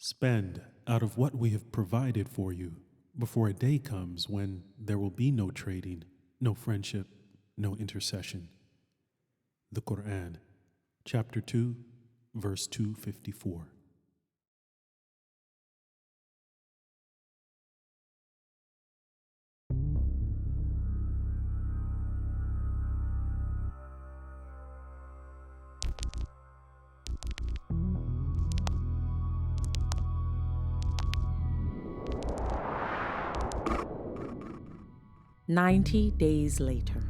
Spend out of what we have provided for you before a day comes when there will be no trading, no friendship, no intercession. The Quran, chapter 2, verse 254. "90 days later.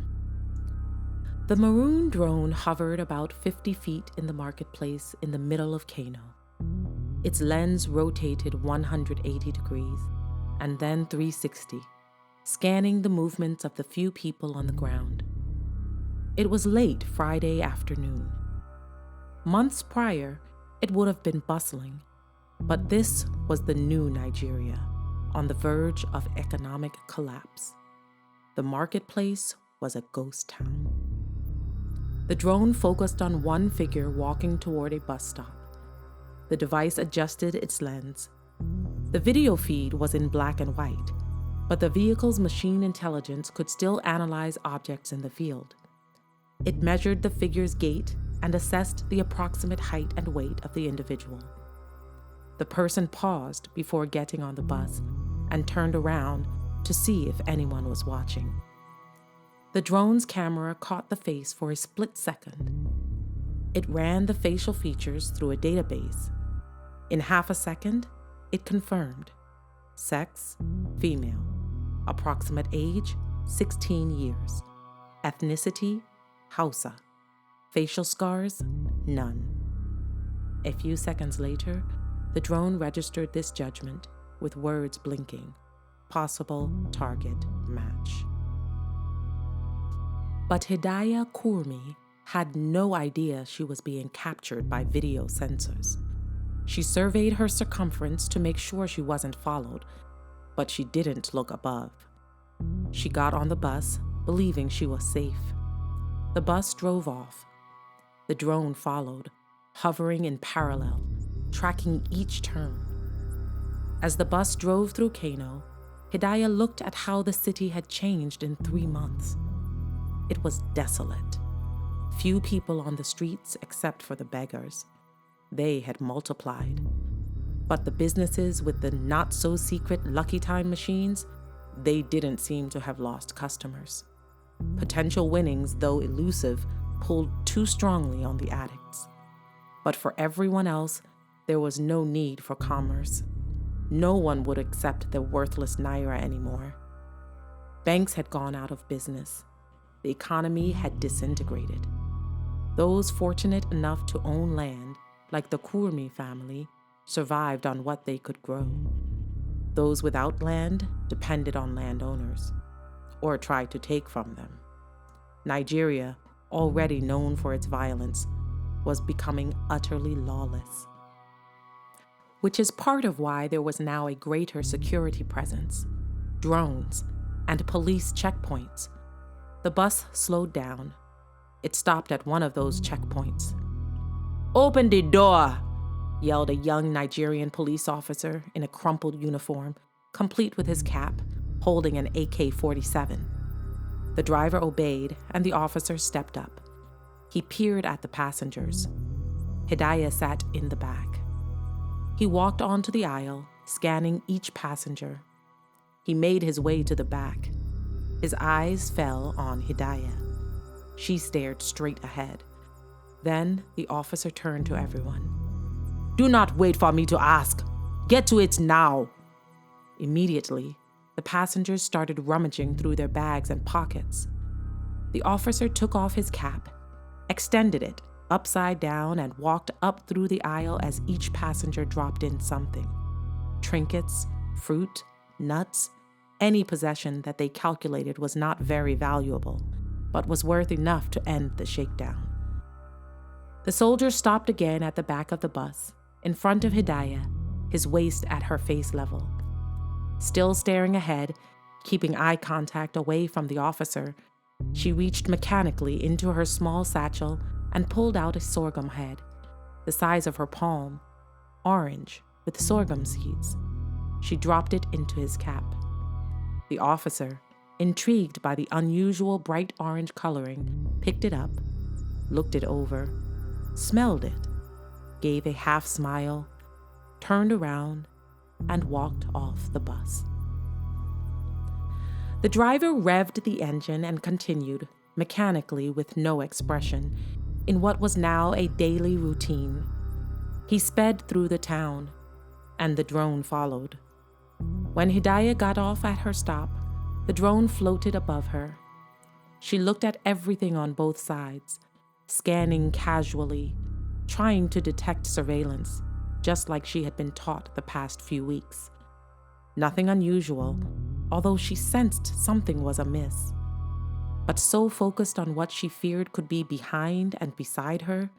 The maroon drone hovered about 50 feet in the marketplace in the middle of Kano. Its lens rotated 180 degrees and then 360, scanning the movements of the few people on the ground. It was late Friday afternoon. Months prior, it would have been bustling, but this was the new Nigeria, on the verge of economic collapse. The marketplace was a ghost town. The drone focused on one figure walking toward a bus stop. The device adjusted its lens. The video feed was in black and white, but the vehicle's machine intelligence could still analyze objects in the field. It measured the figure's gait and assessed the approximate height and weight of the individual. The person paused before getting on the bus and turned around to see if anyone was watching. The drone's camera caught the face for a split second. It ran the facial features through a database. In half a second, it confirmed. Sex, female. Approximate age, 16 years. Ethnicity, Hausa. Facial scars, none. A few seconds later, the drone registered this judgment with words blinking. Possible target match. But Hidayah KURMI had no idea she was being captured by video sensors. She surveyed her circumference to make sure she wasn't followed, but she didn't look above. She got on the bus, believing she was safe. The bus drove off. The drone followed, hovering in parallel, tracking each turn. As the bus drove through Kano, Hidayah looked at how the city had changed in 3 months. It was desolate. Few people on the streets except for the beggars. They had multiplied. But the businesses with the not-so-secret Lucky Time machines, they didn't seem to have lost customers. Potential winnings, though elusive, pulled too strongly on the addicts. But for everyone else, there was no need for commerce. No one would accept the worthless naira anymore. Banks had gone out of business. The economy had disintegrated. Those fortunate enough to own land, like the KURMI family, survived on what they could grow. Those without land depended on landowners, or tried to take from them. Nigeria, already known for its violence, was becoming utterly lawless. Which is part of why there was now a greater security presence, drones, and police checkpoints. The bus slowed down. It stopped at one of those checkpoints. "Open the door!" yelled a young Nigerian police officer in a crumpled uniform, complete with his cap, holding an AK-47. The driver obeyed, and the officer stepped up. He peered at the passengers. Hidayah sat in the back. He walked onto the aisle, scanning each passenger. He made his way to the back. His eyes fell on Hidayah. She stared straight ahead. Then the officer turned to everyone. "Do not wait for me to ask. Get to it now." Immediately, the passengers started rummaging through their bags and pockets. The officer took off his cap, extended it upside down, and walked up through the aisle as each passenger dropped in something. Trinkets, fruit, nuts, any possession that they calculated was not very valuable, but was worth enough to end the shakedown. The soldier stopped again at the back of the bus, in front of Hidayah, his waist at her face level. Still staring ahead, keeping eye contact away from the officer, she reached mechanically into her small satchel and pulled out a sorghum head, the size of her palm, orange, with sorghum seeds. She dropped it into his cap. The officer, intrigued by the unusual bright orange coloring, picked it up, looked it over, smelled it, gave a half smile, turned around, and walked off the bus. The driver revved the engine and continued, mechanically with no expression, in what was now a daily routine. He sped through the town, and the drone followed. When Hidayah got off at her stop, the drone floated above her. She looked at everything on both sides, scanning casually, trying to detect surveillance, just like she had been taught the past few weeks. Nothing unusual, although she sensed something was amiss. But so focused on what she feared could be behind and beside her,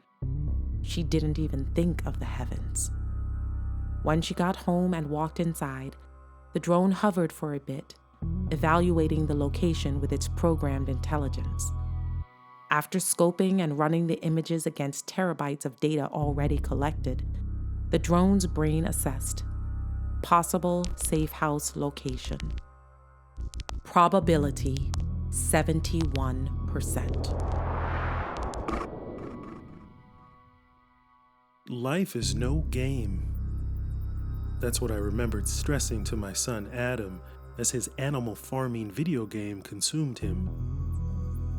she didn't even think of the heavens. When she got home and walked inside, the drone hovered for a bit, evaluating the location with its programmed intelligence. After scoping and running the images against terabytes of data already collected, the drone's brain assessed possible safe house location. Probability 71%. Life is no game. That's what I remembered stressing to my son Adam as his Animal Farming video game consumed him.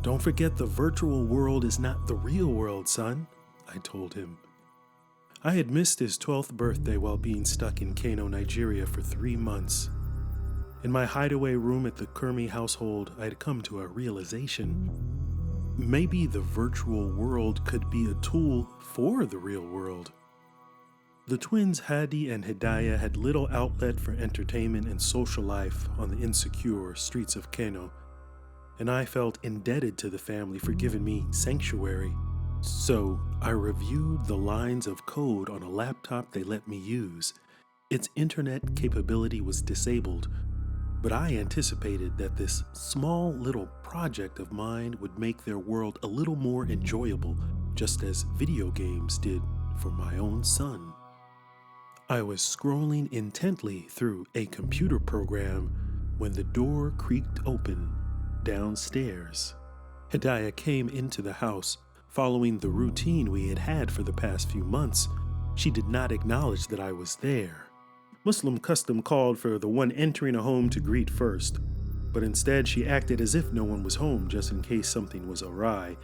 Don't forget the virtual world is not the real world, son, I told him. I had missed his 12th birthday while being stuck in Kano, Nigeria for 3 months. In my hideaway room at the KURMI household, I had come to a realization. Maybe the virtual world could be a tool for the real world. The twins Hadi and Hidayah had little outlet for entertainment and social life on the insecure streets of Kano, and I felt indebted to the family for giving me sanctuary. So I reviewed the lines of code on a laptop they let me use. Its internet capability was disabled, but I anticipated that this small little project of mine would make their world a little more enjoyable, just as video games did for my own son. I was scrolling intently through a computer program when the door creaked open downstairs. Hidayah came into the house, following the routine we had had for the past few months. She did not acknowledge that I was there. Muslim custom called for the one entering a home to greet first, but instead she acted as if no one was home just in case something was awry.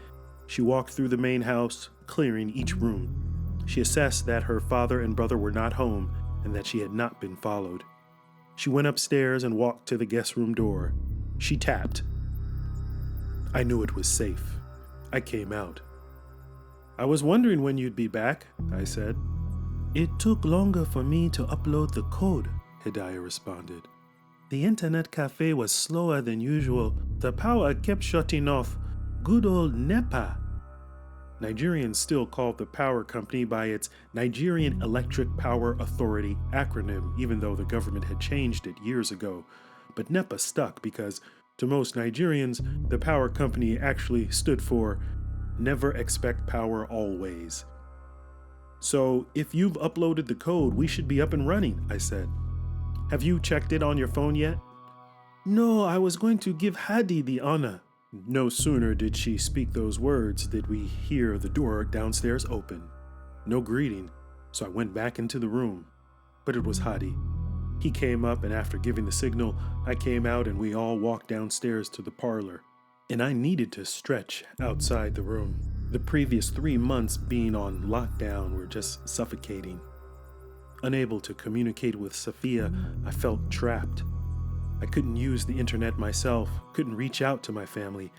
She walked through the main house, clearing each room. She assessed that her father and brother were not home and that she had not been followed. She went upstairs and walked to the guest room door. She tapped. I knew it was safe. I came out. I was wondering when you'd be back, I said. It took longer for me to upload the code, Hidayah responded. The internet cafe was slower than usual. The power kept shutting off. Good old NEPA. Nigerians still called the power company by its Nigerian Electric Power Authority acronym, even though the government had changed it years ago. But NEPA stuck because, to most Nigerians, the power company actually stood for Never Expect Power Always. So, if you've uploaded the code, we should be up and running, I said. Have you checked it on your phone yet? No, I was going to give Hadi the honor. No sooner did she speak those words did we hear the door downstairs open. No greeting, so I went back into the room. But it was Hadi. He came up, and after giving the signal, I came out and we all walked downstairs to the parlor. And I needed to stretch outside the room. The previous 3 months being on lockdown were just suffocating. Unable to communicate with Sophia, I felt trapped. I couldn't use the internet myself, couldn't reach out to my family,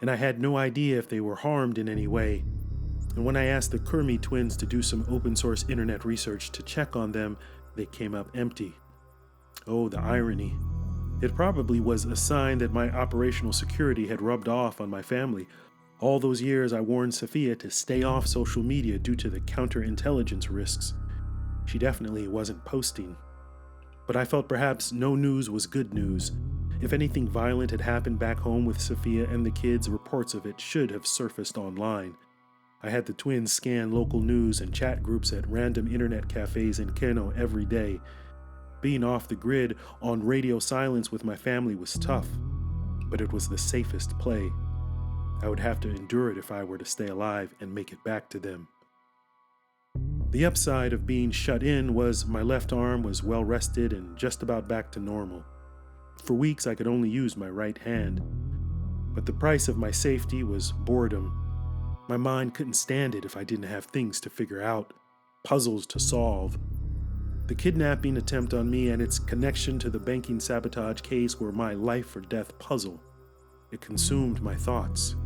and I had no idea if they were harmed in any way. And when I asked the KURMI twins to do some open source internet research to check on them, they came up empty. Oh, the irony. It probably was a sign that my operational security had rubbed off on my family. All those years I warned Sophia to stay off social media due to the counterintelligence risks. She definitely wasn't posting. But I felt perhaps no news was good news. If anything violent had happened back home with Sophia and the kids, reports of it should have surfaced online. I had the twins scan local news and chat groups at random internet cafes in Kano every day. Being off the grid on radio silence with my family was tough, but it was the safest play. I would have to endure it if I were to stay alive and make it back to them. The upside of being shut in was my left arm was well rested and just about back to normal. For weeks I could only use my right hand. But the price of my safety was boredom. My mind couldn't stand it if I didn't have things to figure out, puzzles to solve. The kidnapping attempt on me and its connection to the banking sabotage case were my life or death puzzle. It consumed my thoughts.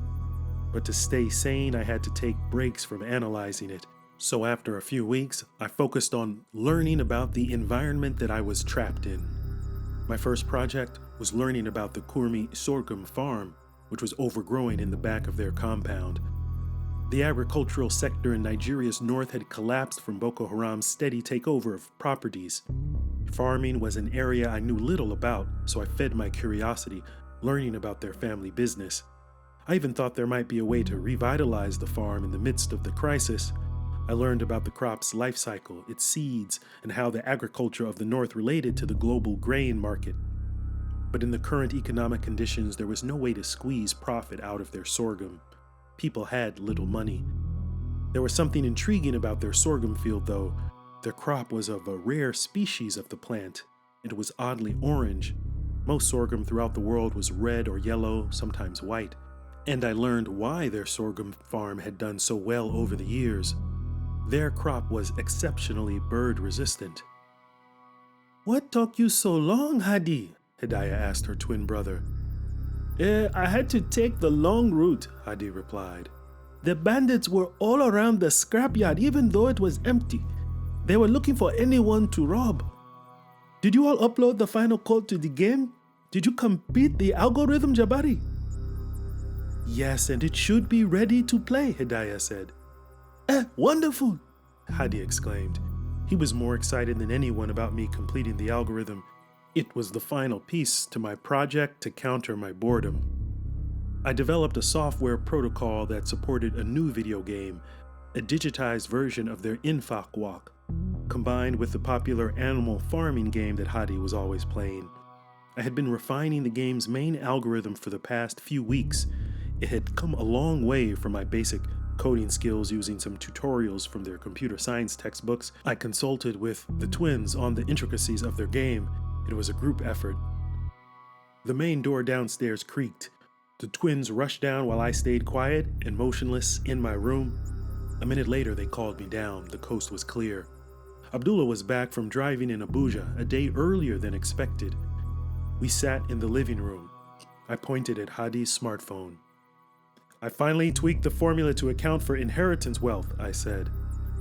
But to stay sane, I had to take breaks from analyzing it. So after a few weeks, I focused on learning about the environment that I was trapped in. My first project was learning about the KURMI sorghum farm, which was overgrowing in the back of their compound. The agricultural sector in Nigeria's north had collapsed from Boko Haram's steady takeover of properties. Farming was an area I knew little about, so I fed my curiosity, learning about their family business. I even thought there might be a way to revitalize the farm in the midst of the crisis. I learned about the crop's life cycle, its seeds, and how the agriculture of the north related to the global grain market. But in the current economic conditions, there was no way to squeeze profit out of their sorghum. People had little money. There was something intriguing about their sorghum field, though. Their crop was of a rare species of the plant. It was oddly orange. Most sorghum throughout the world was red or yellow, sometimes white. And I learned why their sorghum farm had done so well over the years. Their crop was exceptionally bird-resistant. "What took you so long, Hadi?" Hidayah asked her twin brother. I had to take the long route," Hadi replied. "The bandits were all around the scrapyard even though it was empty. They were looking for anyone to rob." "Did you all upload the final code to the game? Did you complete the algorithm, Jabbari?" "Yes, and it should be ready to play," Hidayah said. Wonderful!" Hadi exclaimed. He was more excited than anyone about me completing the algorithm. It was the final piece to my project to counter my boredom. I developed a software protocol that supported a new video game, a digitized version of their Infaq Walk, combined with the popular animal farming game that Hadi was always playing. I had been refining the game's main algorithm for the past few weeks. It had come a long way from my basic coding skills using some tutorials from their computer science textbooks. I consulted with the twins on the intricacies of their game. It was a group effort. The main door downstairs creaked. The twins rushed down while I stayed quiet and motionless in my room. A minute later, they called me down. The coast was clear. Abdullah was back from driving in Abuja a day earlier than expected. We sat in the living room. I pointed at Hadi's smartphone. "I finally tweaked the formula to account for inheritance wealth," I said.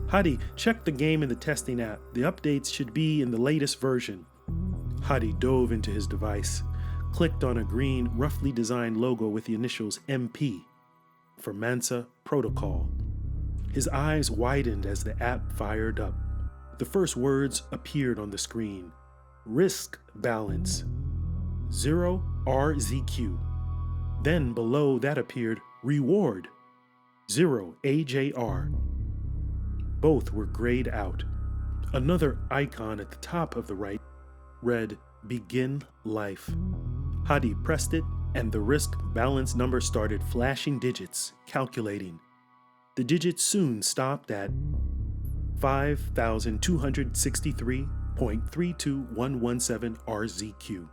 "Hadi, check the game in the testing app. The updates should be in the latest version." Hadi dove into his device, clicked on a green, roughly designed logo with the initials MP, for Mansa Protocol. His eyes widened as the app fired up. The first words appeared on the screen. Rizq balance, 0 RZQ. Then below that appeared reward, 0 AJR. Both were grayed out. Another icon at the top of the right read begin life. Hadi pressed it and the Rizq balance number started flashing digits, calculating. The digits soon stopped at 5,263.32117 RZQ.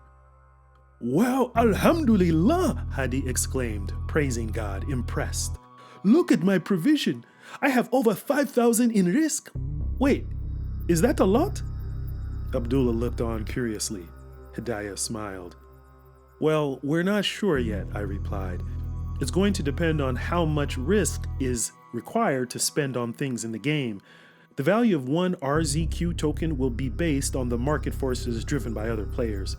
"Wow, Alhamdulillah!" Hadi exclaimed, praising God, impressed. "Look at my provision. I have over 5,000 in Rizq. Wait, is that a lot?" Abdullah looked on curiously. Hidayah smiled. "Well, we're not sure yet," I replied. "It's going to depend on how much Rizq is required to spend on things in the game. The value of one RZQ token will be based on the market forces driven by other players."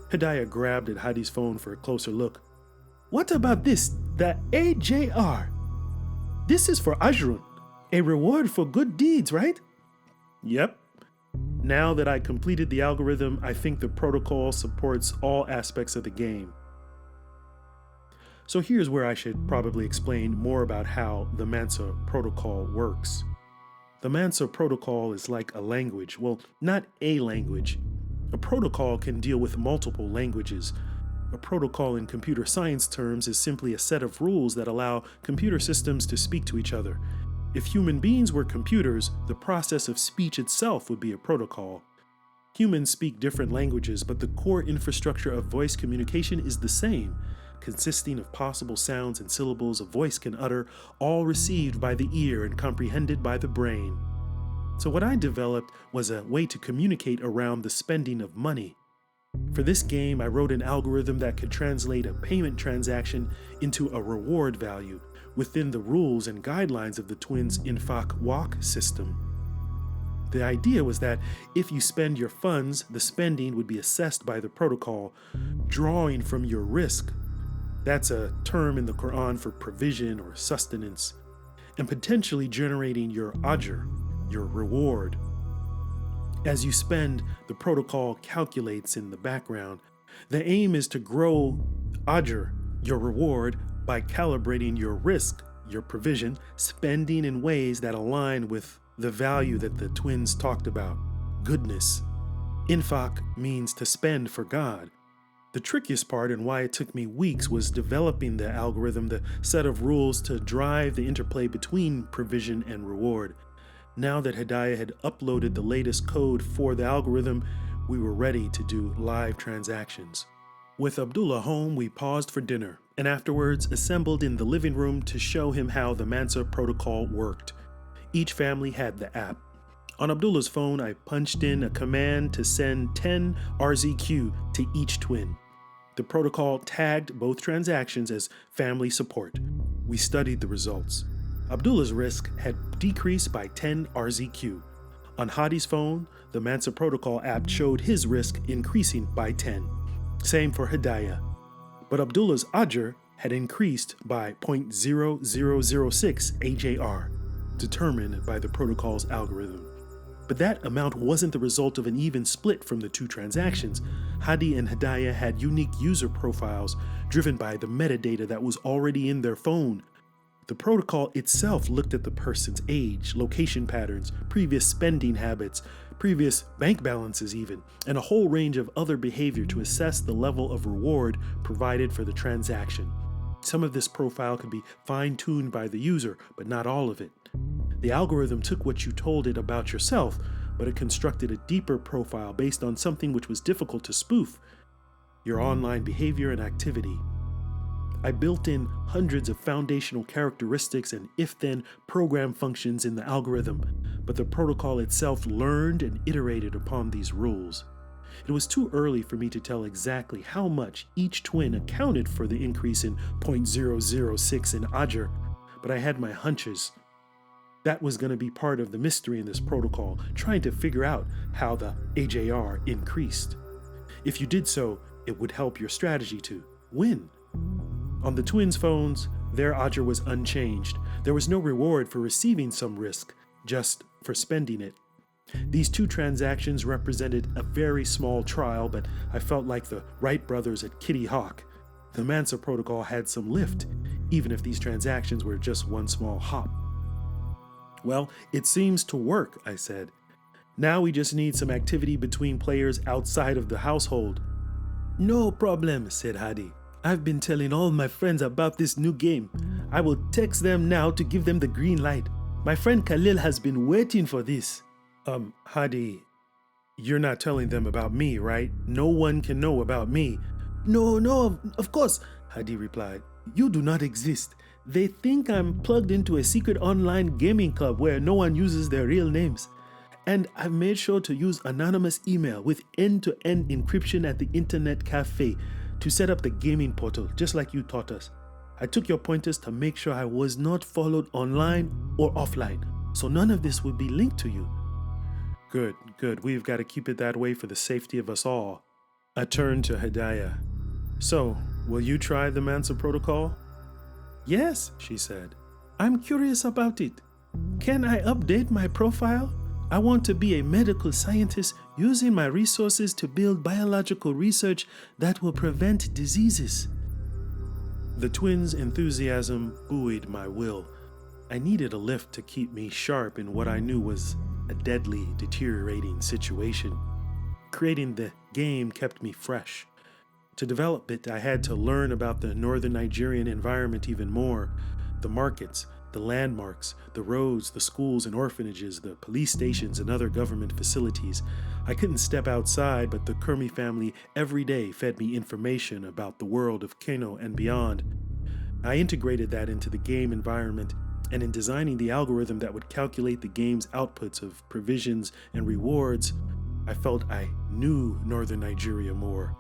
Hidayah grabbed at Hadi's phone for a closer look. "What about this, the AJR? This is for Ajrun, a reward for good deeds, right?" "Yep. Now that I completed the algorithm, I think the protocol supports all aspects of the game." So here's where I should probably explain more about how the Mansa protocol works. The Mansa protocol is like a language. Well, not a language. A protocol can deal with multiple languages. A protocol in computer science terms is simply a set of rules that allow computer systems to speak to each other. If human beings were computers, the process of speech itself would be a protocol. Humans speak different languages, but the core infrastructure of voice communication is the same, consisting of possible sounds and syllables a voice can utter, all received by the ear and comprehended by the brain. So what I developed was a way to communicate around the spending of money. For this game, I wrote an algorithm that could translate a payment transaction into a reward value within the rules and guidelines of the twins' infaq walk system. The idea was that if you spend your funds, the spending would be assessed by the protocol, drawing from your rizq. That's a term in the Quran for provision or sustenance, and potentially generating your ajr, your reward. As you spend, the protocol calculates in the background. The aim is to grow ajr, your reward, by calibrating your rizq, your provision, spending in ways that align with the value that the twins talked about, goodness. Infaq means to spend for God. The trickiest part and why it took me weeks was developing the algorithm, the set of rules to drive the interplay between provision and reward. Now that Hidayah had uploaded the latest code for the algorithm, we were ready to do live transactions. With Abdullah home, we paused for dinner and afterwards assembled in the living room to show him how the Mansa protocol worked. Each family had the app. On Abdullah's phone, I punched in a command to send 10 RZQ to each twin. The protocol tagged both transactions as family support. We studied the results. Abdullah's rizq had decreased by 10 RZQ. On Hadi's phone, the Mansa protocol app showed his rizq increasing by 10. Same for Hidayah. But Abdullah's ajr had increased by 0.0006 AJR, determined by the protocol's algorithm. But that amount wasn't the result of an even split from the two transactions. Hadi and Hidayah had unique user profiles driven by the metadata that was already in their phone. The protocol itself looked at the person's age, location patterns, previous spending habits, previous bank balances even, and a whole range of other behavior to assess the level of reward provided for the transaction. Some of this profile could be fine-tuned by the user, but not all of it. The algorithm took what you told it about yourself, but it constructed a deeper profile based on something which was difficult to spoof: your online behavior and activity. I built in hundreds of foundational characteristics and if-then program functions in the algorithm, but the protocol itself learned and iterated upon these rules. It was too early for me to tell exactly how much each twin accounted for the increase in 0.006 in ajr, but I had my hunches. That was going to be part of the mystery in this protocol, trying to figure out how the AJR increased. If you did so, it would help your strategy to win. On the twins' phones, their ajr was unchanged. There was no reward for receiving some rizq, just for spending it. These two transactions represented a very small trial, but I felt like the Wright brothers at Kitty Hawk. The Mansa protocol had some lift, even if these transactions were just one small hop. Well, it seems to work, I said. Now we just need some activity between players outside of the household. No problem, said Hadi. I've been telling all my friends about this new game. I will text them now to give them the green light. My friend Khalil has been waiting for this. Hadi, you're not telling them about me, right? No one can know about me. No, of course, Hadi replied. You do not exist. They think I'm plugged into a secret online gaming club where no one uses their real names. And I've made sure to use anonymous email with end-to-end encryption at the internet cafe to set up the gaming portal, just like you taught us. I took your pointers to make sure I was not followed online or offline, so none of this would be linked to you. Good. We've got to keep it that way for the safety of us all. I turned to Hidayah. So, will you try the Mansa protocol? Yes, she said. I'm curious about it. Can I update my profile? I want to be a medical scientist using my resources to build biological research that will prevent diseases. The twins' enthusiasm buoyed my will. I needed a lift to keep me sharp in what I knew was a deadly, deteriorating situation. Creating the game kept me fresh. To develop it, I had to learn about the northern Nigerian environment even more. The markets, the landmarks, the roads, the schools and orphanages, the police stations and other government facilities. I couldn't step outside, but the KURMI family every day fed me information about the world of Kano and beyond. I integrated that into the game environment, and in designing the algorithm that would calculate the game's outputs of provisions and rewards, I felt I knew northern Nigeria more.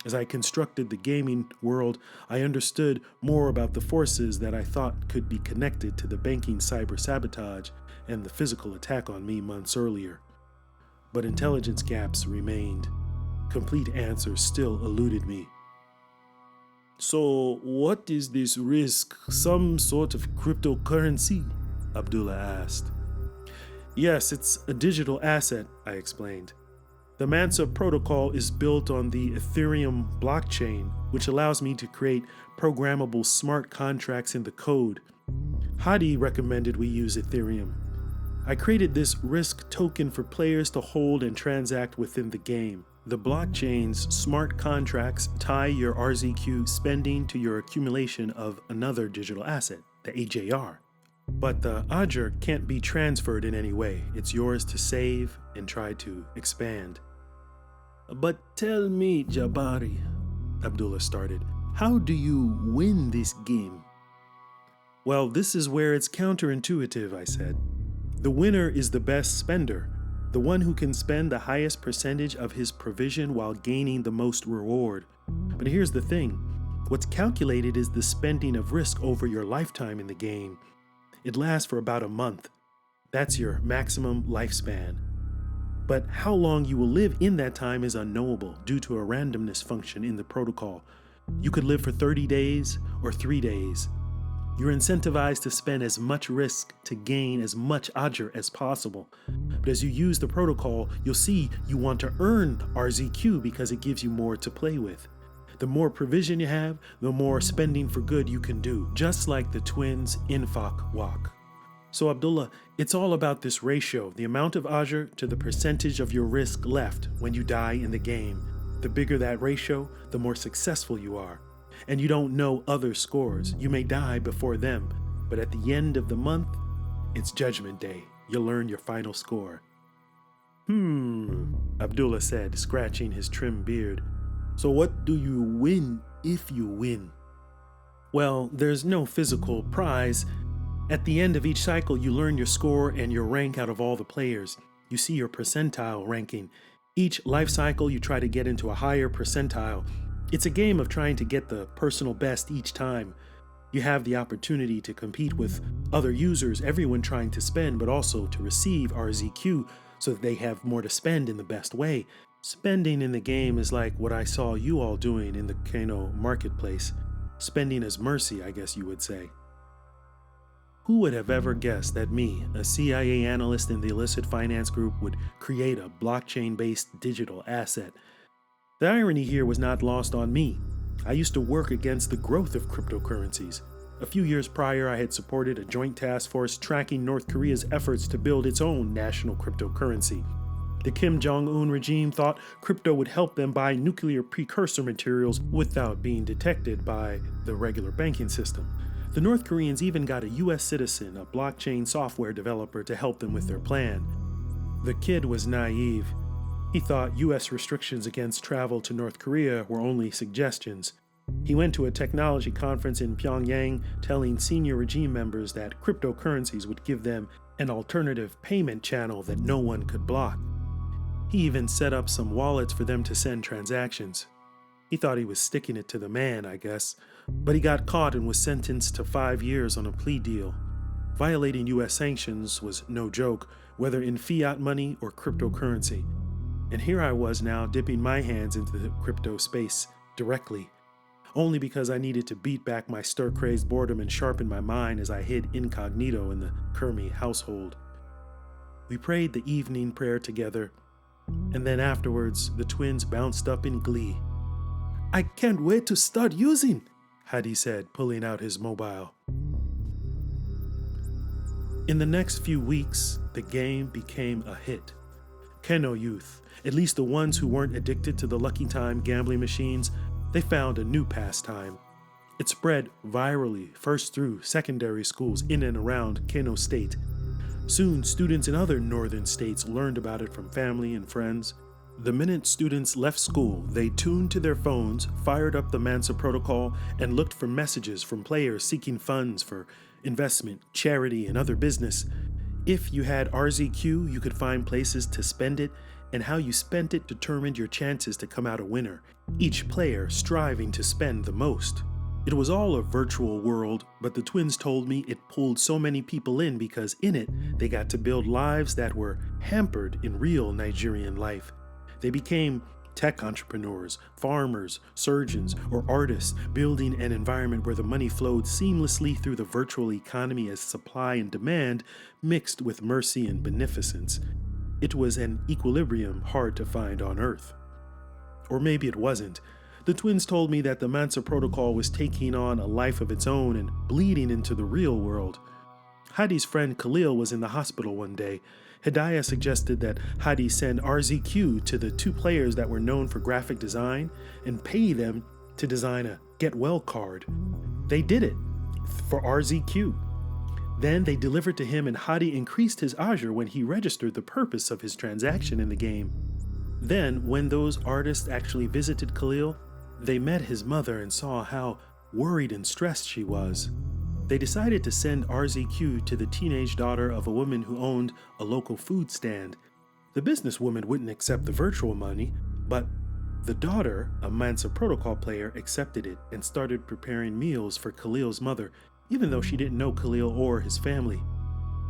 As I constructed the gaming world, I understood more about the forces that I thought could be connected to the banking cyber sabotage and the physical attack on me months earlier. But intelligence gaps remained. Complete answers still eluded me. So, what is this Rizq? Some sort of cryptocurrency? Abdullah asked. Yes, it's a digital asset, I explained. The Mansa protocol is built on the Ethereum blockchain, which allows me to create programmable smart contracts in the code. Hadi recommended we use Ethereum. I created this Rizq token for players to hold and transact within the game. The blockchain's smart contracts tie your RZQ spending to your accumulation of another digital asset, the AJR. But the Ajr can't be transferred in any way. It's yours to save and try to expand. But tell me, Jabbari, Abdullah started, how do you win this game? Well, this is where it's counterintuitive, I said. The winner is the best spender, the one who can spend the highest percentage of his provision while gaining the most reward. But here's the thing. What's calculated is the spending of Rizq over your lifetime in the game. It lasts for about a month. That's your maximum lifespan. But how long you will live in that time is unknowable due to a randomness function in the protocol. You could live for 30 days or 3 days. You're incentivized to spend as much Rizq to gain as much Ajr as possible. But as you use the protocol, you'll see you want to earn RZQ because it gives you more to play with. The more provision you have, the more spending for good you can do, just like the twins' infaq walk. So Abdullah, it's all about this ratio, the amount of Ajr to the percentage of your Rizq left when you die in the game. The bigger that ratio, the more successful you are. And you don't know other scores. You may die before them, but at the end of the month, it's Judgment Day. You'll learn your final score. Abdullah said, scratching his trim beard. So what do you win if you win? Well, there's no physical prize. At the end of each cycle, you learn your score and your rank out of all the players. You see your percentile ranking. Each life cycle, you try to get into a higher percentile. It's a game of trying to get the personal best each time. You have the opportunity to compete with other users, everyone trying to spend, but also to receive RZQ so that they have more to spend in the best way. Spending in the game is like what I saw you all doing in the Kano marketplace. Spending as mercy, I guess you would say. Who would have ever guessed that me, a CIA analyst in the illicit finance group, would create a blockchain-based digital asset? The irony here was not lost on me. I used to work against the growth of cryptocurrencies. A few years prior, I had supported a joint task force tracking North Korea's efforts to build its own national cryptocurrency. The Kim Jong-un regime thought crypto would help them buy nuclear precursor materials without being detected by the regular banking system. The North Koreans even got a US citizen, a blockchain software developer, to help them with their plan. The kid was naive. He thought US restrictions against travel to North Korea were only suggestions. He went to a technology conference in Pyongyang telling senior regime members that cryptocurrencies would give them an alternative payment channel that no one could block. He even set up some wallets for them to send transactions. He thought he was sticking it to the man, I guess, but he got caught and was sentenced to 5 years on a plea deal. Violating US sanctions was no joke, whether in fiat money or cryptocurrency. And here I was now dipping my hands into the crypto space directly, only because I needed to beat back my stir-crazed boredom and sharpen my mind as I hid incognito in the KURMI household. We prayed the evening prayer together, and then afterwards the twins bounced up in glee. I can't wait to start using. Hadi said, pulling out his mobile. In the next few weeks, the game became a hit. Kano youth, at least the ones who weren't addicted to the Lucky Time gambling machines, they found a new pastime. It spread virally, first through secondary schools in and around Kano State. Soon, students in other northern states learned about it from family and friends. The minute students left school, they tuned to their phones, fired up the Mansa protocol, and looked for messages from players seeking funds for investment, charity, and other business. If you had RZQ, you could find places to spend it, and how you spent it determined your chances to come out a winner, each player striving to spend the most. It was all a virtual world, but the twins told me it pulled so many people in because in it, they got to build lives that were hampered in real Nigerian life. They became tech entrepreneurs, farmers, surgeons, or artists, building an environment where the money flowed seamlessly through the virtual economy as supply and demand mixed with mercy and beneficence. It was an equilibrium hard to find on Earth. Or maybe it wasn't. The twins told me that the Mansa protocol was taking on a life of its own and bleeding into the real world. Hadi's friend Khalil was in the hospital one day. Hidayah suggested that Hadi send RZQ to the two players that were known for graphic design and pay them to design a get well card. They did it for RZQ. Then they delivered to him and Hadi increased his ajr when he registered the purpose of his transaction in the game. Then, when those artists actually visited Khalil, they met his mother and saw how worried and stressed she was. They decided to send RZQ to the teenage daughter of a woman who owned a local food stand. The businesswoman wouldn't accept the virtual money, but the daughter, a Mansa protocol player, accepted it and started preparing meals for Khalil's mother, even though she didn't know Khalil or his family.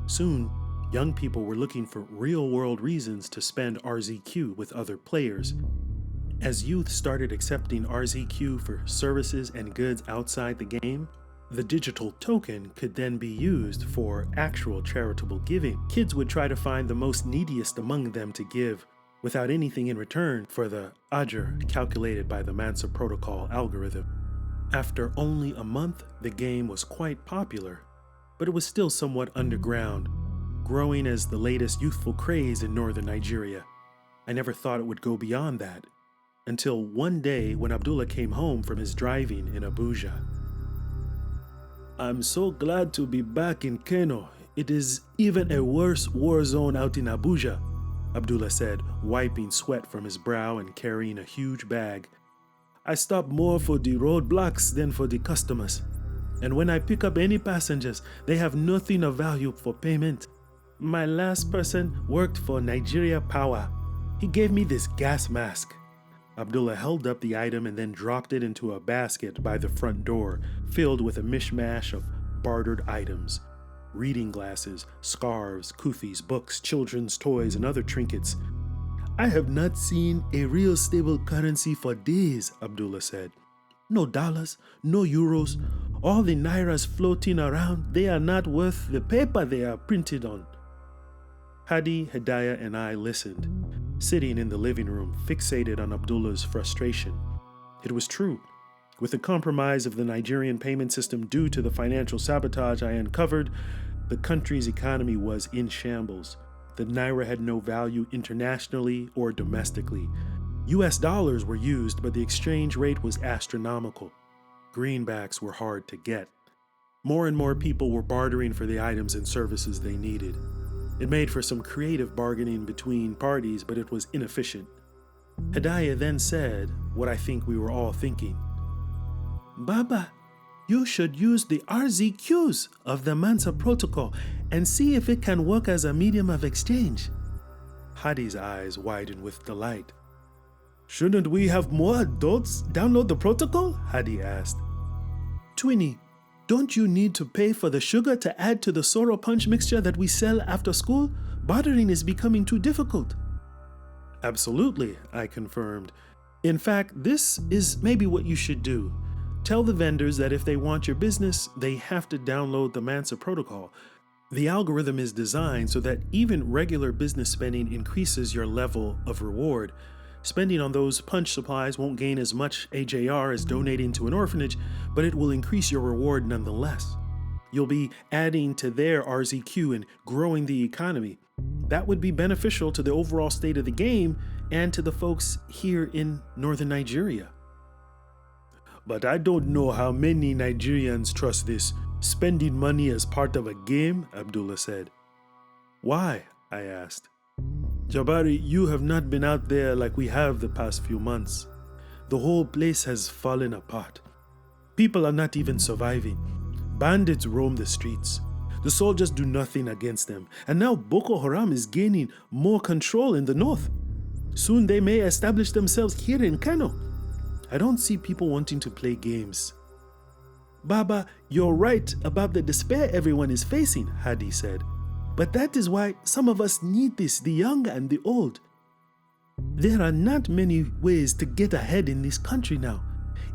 Soon, young people were looking for real-world reasons to spend RZQ with other players. As youth started accepting RZQ for services and goods outside the game, the digital token could then be used for actual charitable giving. Kids would try to find the most neediest among them to give, without anything in return for the ajr calculated by the Mansa protocol algorithm. After only a month, the game was quite popular, but it was still somewhat underground, growing as the latest youthful craze in northern Nigeria. I never thought it would go beyond that, until one day when Abdullah came home from his driving in Abuja. "I'm so glad to be back in Kano. It is even a worse war zone out in Abuja," Abdullah said, wiping sweat from his brow and carrying a huge bag. "I stop more for the roadblocks than for the customers. And when I pick up any passengers, they have nothing of value for payment. My last person worked for Nigeria Power. He gave me this gas mask." Abdullah held up the item and then dropped it into a basket by the front door, filled with a mishmash of bartered items. Reading glasses, scarves, kufis, books, children's toys, and other trinkets. "I have not seen a real stable currency for days," Abdullah said. "No dollars, no euros. All the nairas floating around, they are not worth the paper they are printed on." Hadi, Hidayah, and I listened, sitting in the living room, fixated on Abdullah's frustration. It was true. With the compromise of the Nigerian payment system due to the financial sabotage I uncovered, the country's economy was in shambles. The naira had no value internationally or domestically. US dollars were used, but the exchange rate was astronomical. Greenbacks were hard to get. More and more people were bartering for the items and services they needed. It made for some creative bargaining between parties, but it was inefficient. Hidayah then said what I think we were all thinking. "Baba, you should use the RZQs of the Mansa protocol and see if it can work as a medium of exchange." Hadi's eyes widened with delight. "Shouldn't we have more adults download the protocol?" Hadi asked. "Twinny, don't you need to pay for the sugar to add to the Sorrow Punch mixture that we sell after school? Bartering is becoming too difficult." "Absolutely," I confirmed. "In fact, this is maybe what you should do. Tell the vendors that if they want your business, they have to download the Mansa protocol. The algorithm is designed so that even regular business spending increases your level of reward. Spending on those punch supplies won't gain as much AJR as donating to an orphanage, but it will increase your reward nonetheless. You'll be adding to their RZQ and growing the economy. That would be beneficial to the overall state of the game and to the folks here in northern Nigeria. But I don't know how many Nigerians trust this spending money as part of a game, Abdullah said. Why? I asked. Jabbari, you have not been out there like we have the past few months. The whole place has fallen apart. People are not even surviving. Bandits roam the streets. The soldiers do nothing against them. And now Boko Haram is gaining more control in the north. Soon they may establish themselves here in Kano. I don't see people wanting to play games. Baba, you're right about the despair everyone is facing, Hadi said. But that is why some of us need this, the young and the old. There are not many ways to get ahead in this country now.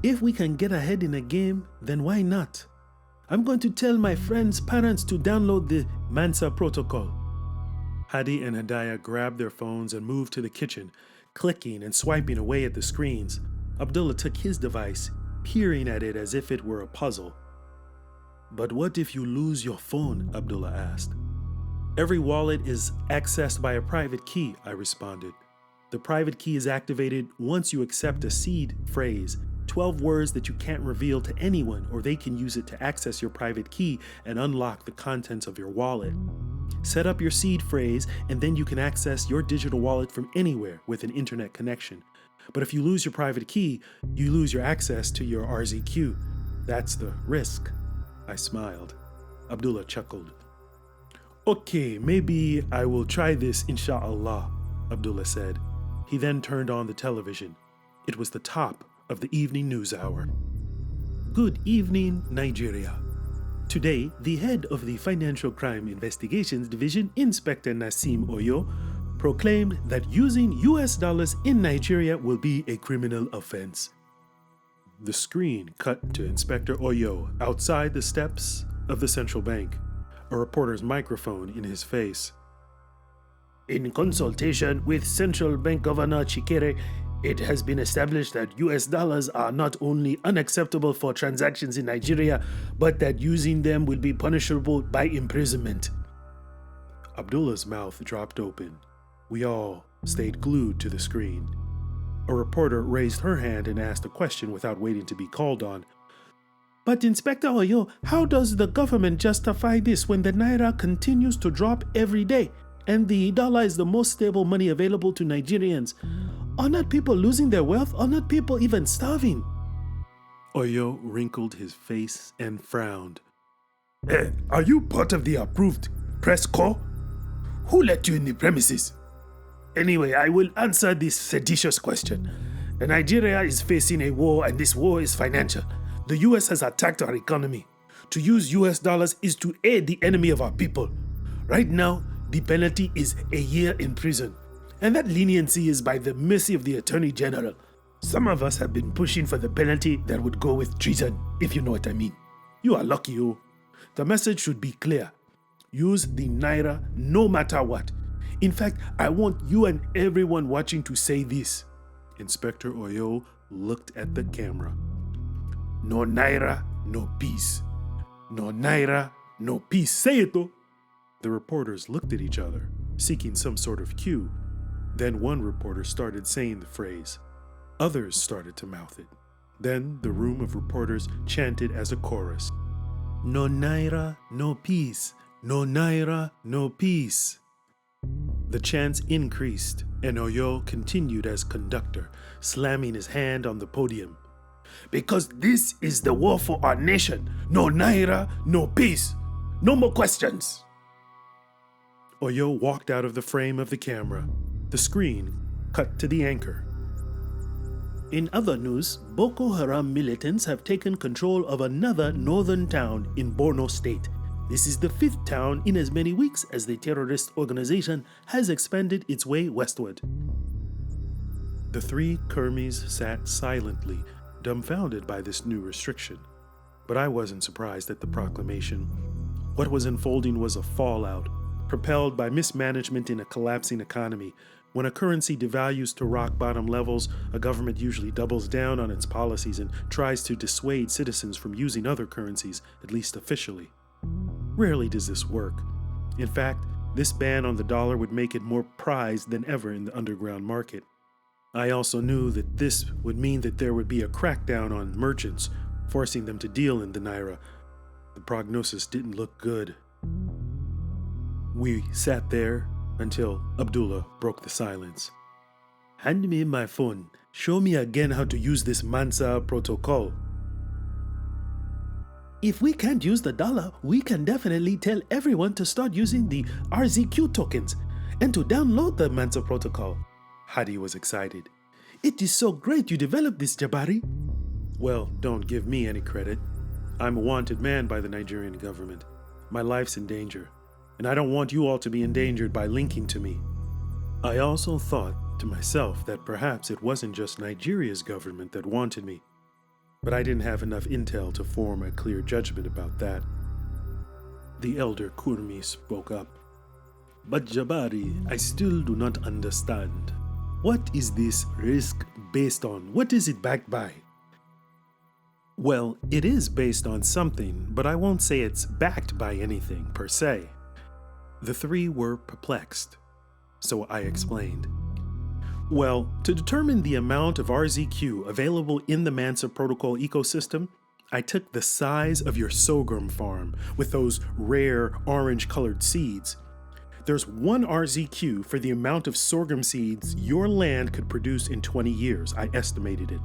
If we can get ahead in a game, then why not? I'm going to tell my friends' parents to download the Mansa protocol. Hadi and Hadaya grabbed their phones and moved to the kitchen, clicking and swiping away at the screens. Abdullah took his device, peering at it as if it were a puzzle. But what if you lose your phone? Abdullah asked. Every wallet is accessed by a private key, I responded. The private key is activated once you accept a seed phrase, 12 words that you can't reveal to anyone, or they can use it to access your private key and unlock the contents of your wallet. Set up your seed phrase, and then you can access your digital wallet from anywhere with an internet connection. But if you lose your private key, you lose your access to your RZQ. That's the risk. I smiled. Abdullah chuckled. Okay, maybe I will try this, insha'Allah, Abdullah said. He then turned on the television. It was the top of the evening news hour. Good evening, Nigeria. Today, the head of the Financial Crime Investigations Division, Inspector Nasim Oyo, proclaimed that using US dollars in Nigeria will be a criminal offense. The screen cut to Inspector Oyo outside the steps of the central bank, a reporter's microphone in his face. In consultation with Central Bank Governor Chikere, it has been established that US dollars are not only unacceptable for transactions in Nigeria, but that using them will be punishable by imprisonment. Abdullah's mouth dropped open. We all stayed glued to the screen. A reporter raised her hand and asked a question without waiting to be called on. But Inspector Oyo, how does the government justify this when the naira continues to drop every day and the dollar is the most stable money available to Nigerians? Are not people losing their wealth? Are not people even starving? Oyo wrinkled his face and frowned. Are you part of the approved press corps? Who let you in the premises? Anyway, I will answer this seditious question. Nigeria is facing a war, and this war is financial. The US has attacked our economy. To use US dollars is to aid the enemy of our people. Right now, the penalty is a year in prison. And that leniency is by the mercy of the Attorney General. Some of us have been pushing for the penalty that would go with treason, if you know what I mean. You are lucky, oh. The message should be clear. Use the naira no matter what. In fact, I want you and everyone watching to say this. Inspector Oyo looked at the camera. No naira, no peace. No naira, no peace. Say it though. The reporters looked at each other, seeking some sort of cue. Then one reporter started saying the phrase. Others started to mouth it. Then the room of reporters chanted as a chorus. No naira, no peace. No naira, no peace. The chants increased, and Oyo continued as conductor, slamming his hand on the podium. Because this is the war for our nation. No naira, no peace. No more questions. Oyo walked out of the frame of the camera. The screen cut to the anchor. In other news, Boko Haram militants have taken control of another northern town in Borno State. This is the 5th town in as many weeks as the terrorist organization has expanded its way westward. The 3 KURMIs sat silently, dumbfounded by this new restriction. But I wasn't surprised at the proclamation. What was unfolding was a fallout, propelled by mismanagement in a collapsing economy, When a currency devalues to rock bottom levels, a government usually doubles down on its policies and tries to dissuade citizens from using other currencies, at least officially. Rarely does this work. In fact, this ban on the dollar would make it more prized than ever in the underground market. I also knew that this would mean that there would be a crackdown on merchants, forcing them to deal in the naira. The prognosis didn't look good. We sat there until Abdullah broke the silence. "Hand me my phone. Show me again how to use this Mansa protocol." "If we can't use the dollar, we can definitely tell everyone to start using the RZQ tokens and to download the Mansa protocol." Hadi was excited. "It is so great you developed this, Jabbari." "Well, don't give me any credit. I'm a wanted man by the Nigerian government. My life's in danger, and I don't want you all to be endangered by linking to me." I also thought to myself that perhaps it wasn't just Nigeria's government that wanted me, but I didn't have enough intel to form a clear judgment about that. The elder KURMI spoke up. "But Jabbari, I still do not understand. What is this Rizq based on? What is it backed by?" "Well, it is based on something, but I won't say it's backed by anything per se." The three were perplexed, so I explained. "Well, to determine the amount of RZQ available in the Mansa protocol ecosystem, I took the size of your sorghum farm with those rare orange-colored seeds. There's 1 RZQ for the amount of sorghum seeds your land could produce in 20 years, I estimated it.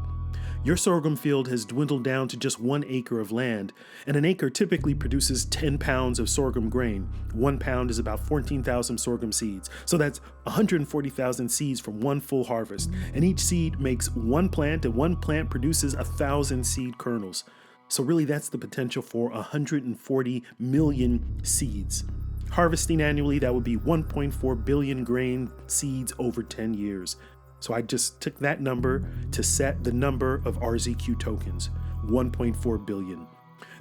Your sorghum field has dwindled down to just 1 acre of land, and an acre typically produces 10 pounds of sorghum grain. 1 pound is about 14,000 sorghum seeds, so that's 140,000 seeds from 1 full harvest, and each seed makes 1 plant, and 1 plant produces 1,000 seed kernels. So really that's the potential for 140 million seeds. Harvesting annually, that would be 1.4 billion grain seeds over 10 years. So I just took that number to set the number of RZQ tokens, 1.4 billion.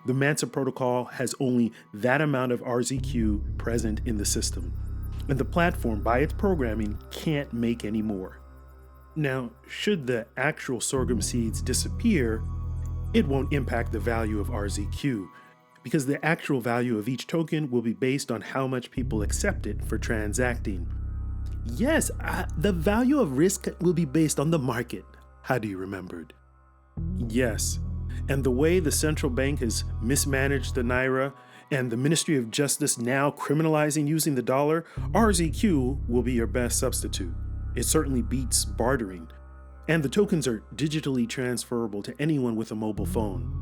The Mansa protocol has only that amount of RZQ present in the system, and the platform, by its programming, can't make any more. Now, should the actual sorghum seeds disappear, it won't impact the value of RZQ, because the actual value of each token will be based on how much people accept it for transacting. Yes, the value of Rizq will be based on the market, Hadi remembered. Yes, and the way the central bank has mismanaged the naira and the Ministry of Justice now criminalizing using the dollar, RZQ will be your best substitute. It certainly beats bartering, and the tokens are digitally transferable to anyone with a mobile phone.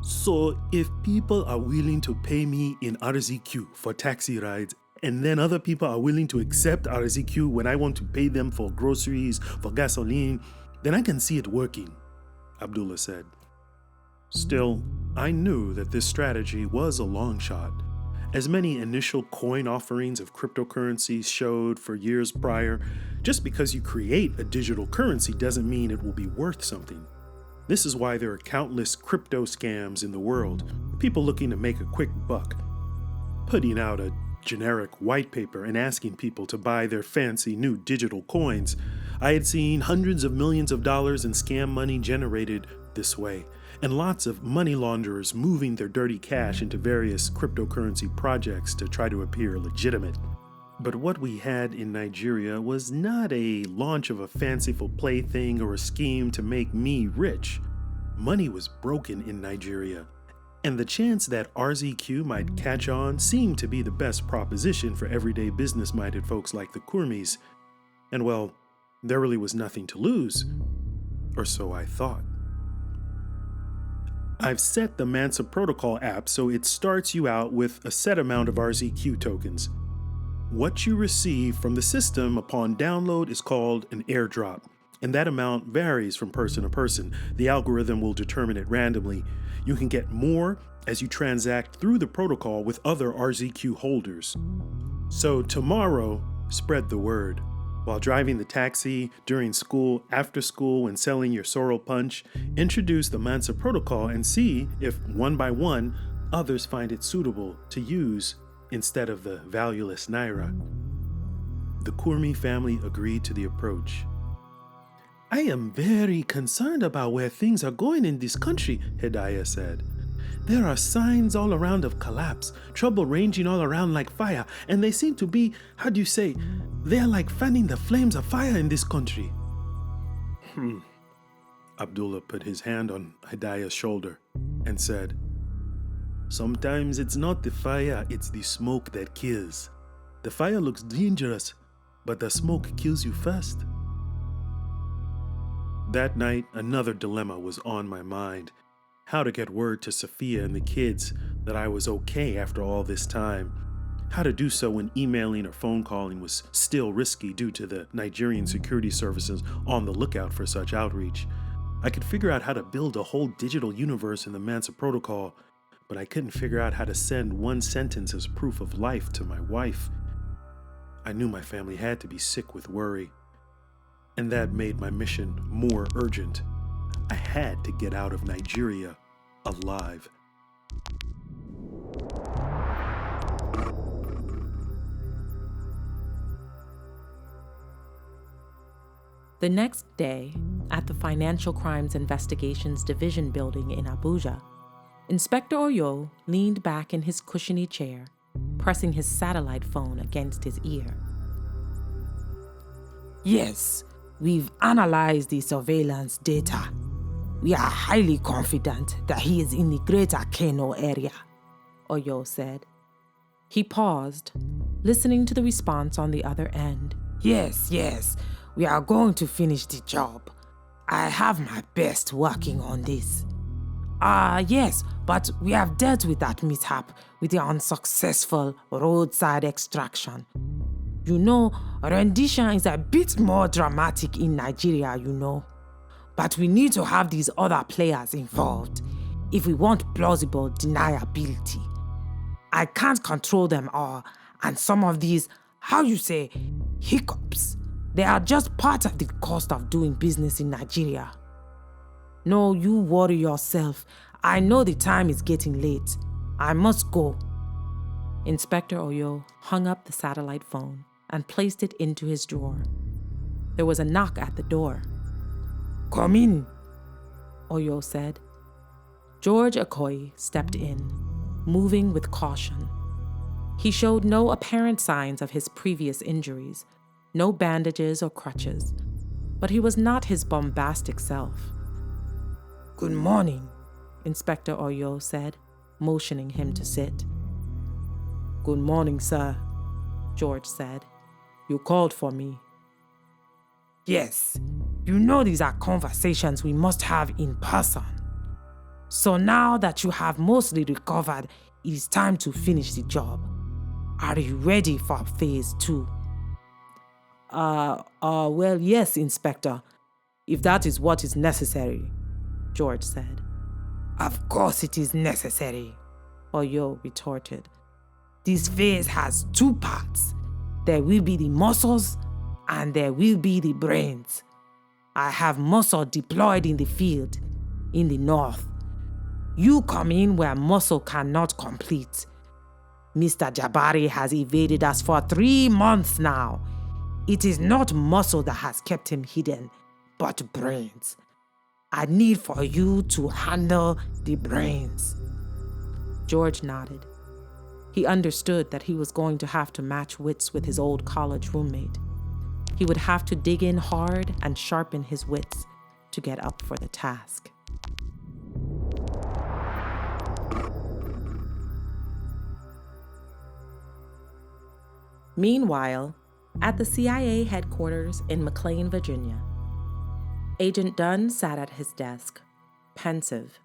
So if people are willing to pay me in RZQ for taxi rides, and then other people are willing to accept RZQ when I want to pay them for groceries, for gasoline, then I can see it working, Abdullah said. Still, I knew that this strategy was a long shot. As many initial coin offerings of cryptocurrencies showed for years prior, just because you create a digital currency doesn't mean it will be worth something. This is why there are countless crypto scams in the world, people looking to make a quick buck. Putting out a generic white paper and asking people to buy their fancy new digital coins. I had seen hundreds of millions of dollars in scam money generated this way, and lots of money launderers moving their dirty cash into various cryptocurrency projects to try to appear legitimate. But what we had in Nigeria was not a launch of a fanciful plaything or a scheme to make me rich. Money was broken in Nigeria, and the chance that RZQ might catch on seemed to be the best proposition for everyday business-minded folks like the KURMIs. And well, there really was nothing to lose, or so I thought. I've set the Mansa protocol app so it starts you out with a set amount of RZQ tokens. What you receive from the system upon download is called an airdrop, and that amount varies from person to person. The algorithm will determine it randomly. You can get more as you transact through the protocol with other RZQ holders. So tomorrow, spread the word. While driving the taxi, during school, after school, and selling your sorrel punch, introduce the Mansa protocol and see if, one by one, others find it suitable to use instead of the valueless naira. The KURMI family agreed to the approach. I am very concerned about where things are going in this country, Hidayah said. There are signs all around of collapse, trouble raging all around like fire, and they seem to be, they are like fanning the flames of fire in this country. Abdullah put his hand on Hidayah's shoulder and said, Sometimes it's not the fire, it's the smoke that kills. The fire looks dangerous, but the smoke kills you first. That night, another dilemma was on my mind. How to get word to Sophia and the kids that I was okay after all this time. How to do so when emailing or phone calling was still risky due to the Nigerian security services on the lookout for such outreach. I could figure out how to build a whole digital universe in the Mansa protocol, but I couldn't figure out how to send one sentence as proof of life to my wife. I knew my family had to be sick with worry, and that made my mission more urgent. I had to get out of Nigeria alive. The next day, at the Financial Crimes Investigations Division building in Abuja, Inspector Oyo leaned back in his cushiony chair, pressing his satellite phone against his ear. Yes, we've analyzed the surveillance data. We are highly confident that he is in the greater Kano area, Oyo said. He paused, listening to the response on the other end. Yes, we are going to finish the job. I have my best working on this. Yes, but we have dealt with that mishap with the unsuccessful roadside extraction. You know, rendition is a bit more dramatic in Nigeria, But we need to have these other players involved if we want plausible deniability. I can't control them all, and some of these, hiccups, they are just part of the cost of doing business in Nigeria. No, you worry yourself. I know the time is getting late. I must go. Inspector Oyo hung up the satellite phone and placed it into his drawer. There was a knock at the door. Come in, Oyo said. George EKOI stepped in, moving with caution. He showed no apparent signs of his previous injuries, no bandages or crutches, but he was not his bombastic self. Good morning, Inspector Oyo said, motioning him to sit. Good morning, sir, George said. You called for me. Yes, these are conversations we must have in person. So now that you have mostly recovered, it is time to finish the job. Are you ready for phase 2? Well, yes, Inspector, if that is what is necessary, George said. Of course it is necessary, Oyo retorted. This phase has 2 parts. There will be the muscles and there will be the brains. I have muscle deployed in the field, in the north. You come in where muscle cannot complete. Mr. Jabbari has evaded us for 3 months now. It is not muscle that has kept him hidden, but brains. I need for you to handle the brains. George nodded. He understood that he was going to have to match wits with his old college roommate. He would have to dig in hard and sharpen his wits to get up for the task. Meanwhile, at the CIA headquarters in McLean, Virginia, Agent Dunn sat at his desk, pensive,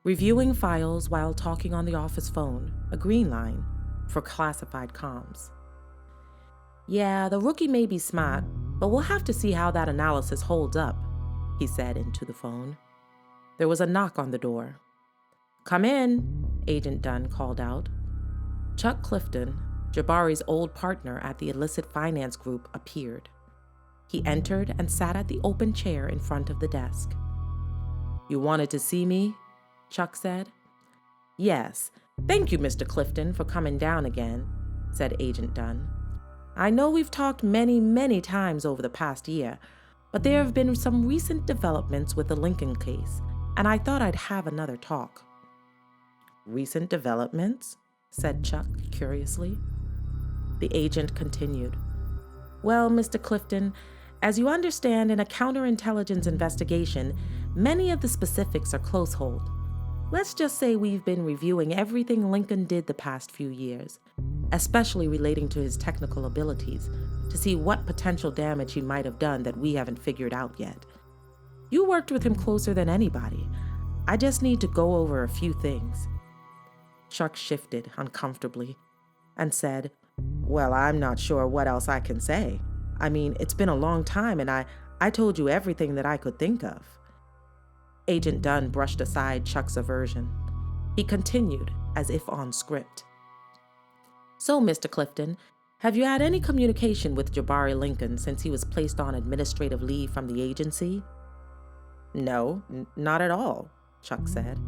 reviewing files while talking on the office phone, a green line, for classified comms. Yeah, the rookie may be smart, but we'll have to see how that analysis holds up, he said into the phone. There was a knock on the door. Come in, Agent Dunn called out. Chuck Clifton, Jabbari's old partner at the illicit finance group, appeared. He entered and sat at the open chair in front of the desk. You wanted to see me? Chuck said. Yes. Thank you, Mr. Clifton, for coming down again, said Agent Dunn. I know we've talked many times over the past year, but there have been some recent developments with the Lincoln case, and I thought I'd have another talk." "Recent developments?" said Chuck curiously. The agent continued. "Well, Mr. Clifton, as you understand, in a counterintelligence investigation, many of the specifics are close hold. Let's just say we've been reviewing everything Lincoln did the past few years, especially relating to his technical abilities, to see what potential damage he might have done that we haven't figured out yet. You worked with him closer than anybody. I just need to go over a few things." Chuck shifted uncomfortably and said, "Well, I'm not sure what else I can say. I mean, it's been a long time and I told you everything that I could think of." Agent Dunn brushed aside Chuck's aversion. He continued, as if on script. "So, Mr. Clifton, have you had any communication with Jabbari Lincoln since he was placed on administrative leave from the agency?" "No, not at all," Chuck said.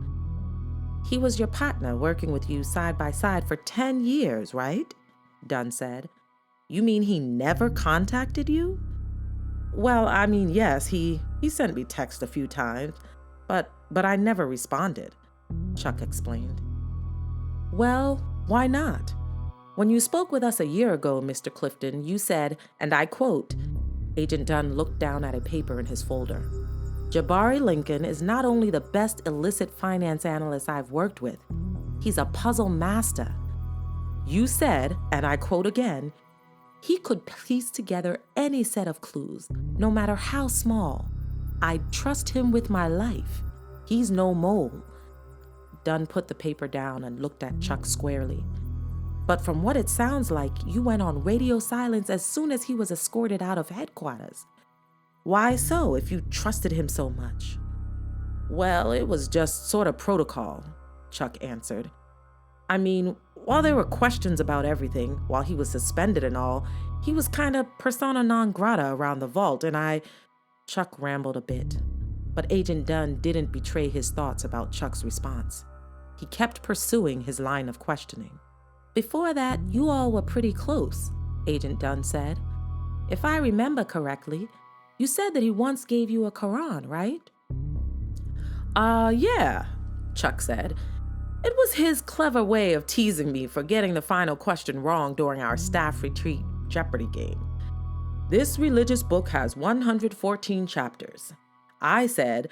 "He was your partner working with you side by side for 10 years, right?" Dunn said. "You mean he never contacted you?" "Well, I mean, yes, he sent me text a few times, but I never responded," Chuck explained. "Well, why not? When you spoke with us a year ago, Mr. Clifton, you said, and I quote," Agent Dunn looked down at a paper in his folder, "Jabbari Lincoln is not only the best illicit finance analyst I've worked with, he's a puzzle master. You said, and I quote again, he could piece together any set of clues, no matter how small. I'd trust him with my life. He's no mole." Dunn put the paper down and looked at Chuck squarely. "But from what it sounds like, you went on radio silence as soon as he was escorted out of headquarters. Why so, if you trusted him so much?" "Well, it was just sort of protocol," Chuck answered. "I mean, while there were questions about everything, while he was suspended and all, he was kind of persona non grata around the vault, and Chuck rambled a bit, but Agent Dunn didn't betray his thoughts about Chuck's response. He kept pursuing his line of questioning. "Before that, you all were pretty close," Agent Dunn said. "If I remember correctly, you said that he once gave you a Quran, right?" Yeah," Chuck said. "It was his clever way of teasing me for getting the final question wrong during our staff retreat Jeopardy game. This religious book has 114 chapters. I said,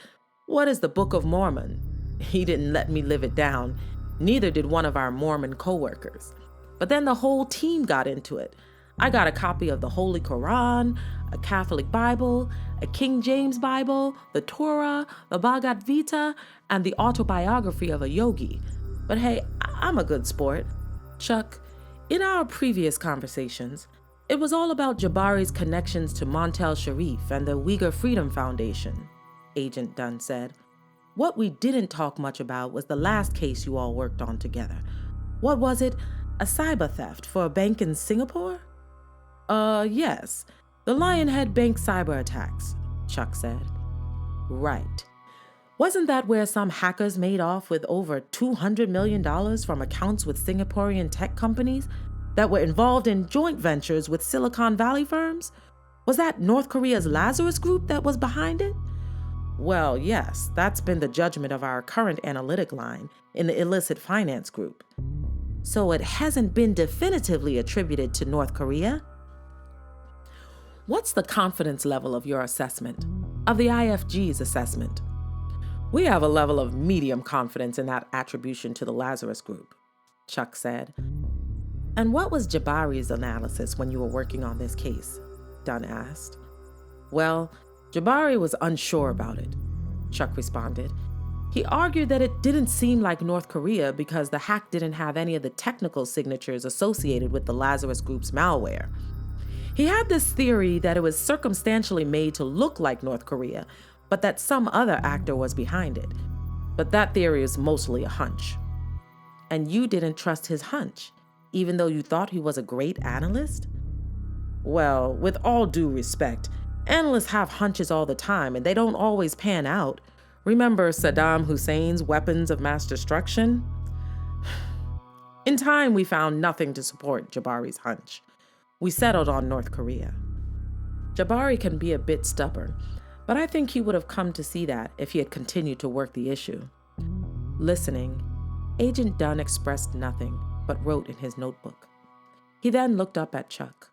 'What is the Book of Mormon?' He didn't let me live it down. Neither did one of our Mormon co-workers. But then the whole team got into it. I got a copy of the Holy Quran, a Catholic Bible, a King James Bible, the Torah, the Bhagavad Gita, and the autobiography of a yogi. But hey, I'm a good sport. Chuck, in our previous conversations, it was all about Jabbari's connections to Montel Sharif and the Uyghur Freedom Foundation," Agent Dunn said. "What we didn't talk much about was the last case you all worked on together. What was it? A cyber theft for a bank in Singapore?" Yes. The Lionhead Bank cyber attacks," Chuck said. "Right. Wasn't that where some hackers made off with over $200 million from accounts with Singaporean tech companies that were involved in joint ventures with Silicon Valley firms? Was that North Korea's Lazarus Group that was behind it?" "Well, yes, that's been the judgment of our current analytic line in the illicit finance group." "So it hasn't been definitively attributed to North Korea?" "What's the confidence level of your assessment, of the IFG's assessment?" "We have a level of medium confidence in that attribution to the Lazarus Group," Chuck said. "And what was Jabbari's analysis when you were working on this case?" Dunn asked. "Well, Jabbari was unsure about it," Chuck responded. "He argued that it didn't seem like North Korea because the hack didn't have any of the technical signatures associated with the Lazarus Group's malware. He had this theory that it was circumstantially made to look like North Korea, but that some other actor was behind it. But that theory is mostly a hunch." "And you didn't trust his hunch, even though you thought he was a great analyst?" "Well, with all due respect, analysts have hunches all the time and they don't always pan out. Remember Saddam Hussein's weapons of mass destruction? In time, we found nothing to support Jabbari's hunch. We settled on North Korea. Jabbari can be a bit stubborn, but I think he would have come to see that if he had continued to work the issue. Listening, Agent Dunn expressed nothing, but wrote in his notebook. He then looked up at Chuck.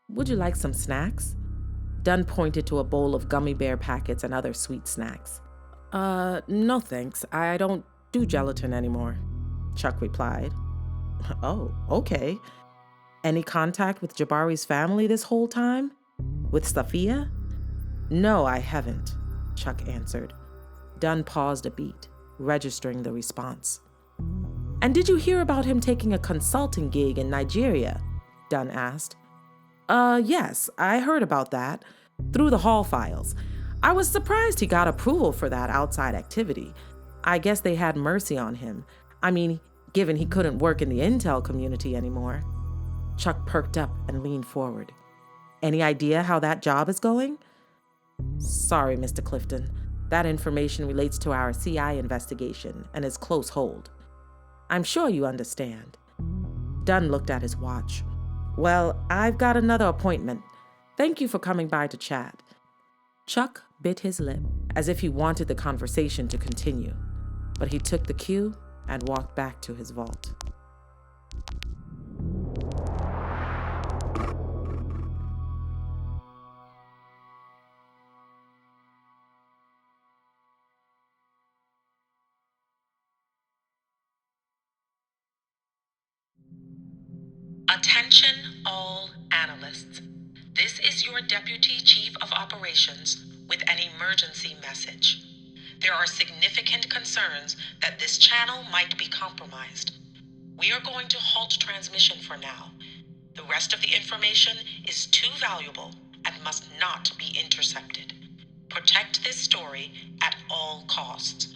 "Would you like some snacks?" Dunn pointed to a bowl of gummy bear packets and other sweet snacks. No thanks. I don't do gelatin anymore," Chuck replied. "Oh, okay. Any contact with Jabbari's family this whole time? With Safiya?" "No, I haven't," Chuck answered. Dunn paused a beat, registering the response. "And did you hear about him taking a consulting gig in Nigeria?" Dunn asked. Yes, I heard about that. Through the hall files. I was surprised he got approval for that outside activity. I guess they had mercy on him. I mean, given he couldn't work in the intel community anymore." Chuck perked up and leaned forward. "Any idea how that job is going?" "Sorry, Mr. Clifton. That information relates to our CI investigation and is close hold. I'm sure you understand." Dunn looked at his watch. "Well, I've got another appointment. Thank you for coming by to chat." Chuck bit his lip, as if he wanted the conversation to continue, but he took the cue and walked back to his vault. Attention all analysts. This is your Deputy Chief of Operations with an emergency message. There are significant concerns that this channel might be compromised. We are going to halt transmission for now. The rest of the information is too valuable and must not be intercepted. Protect this story at all costs.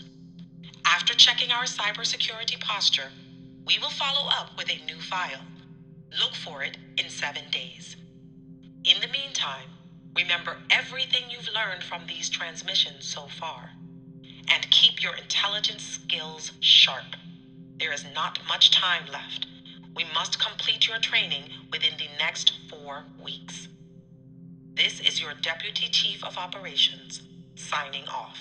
After checking our cybersecurity posture, we will follow up with a new file. Look for it in 7 days. In the meantime, remember everything you've learned from these transmissions so far, and keep your intelligence skills sharp. There is not much time left. We must complete your training within the next 4 weeks. This is your Deputy Chief of Operations, signing off.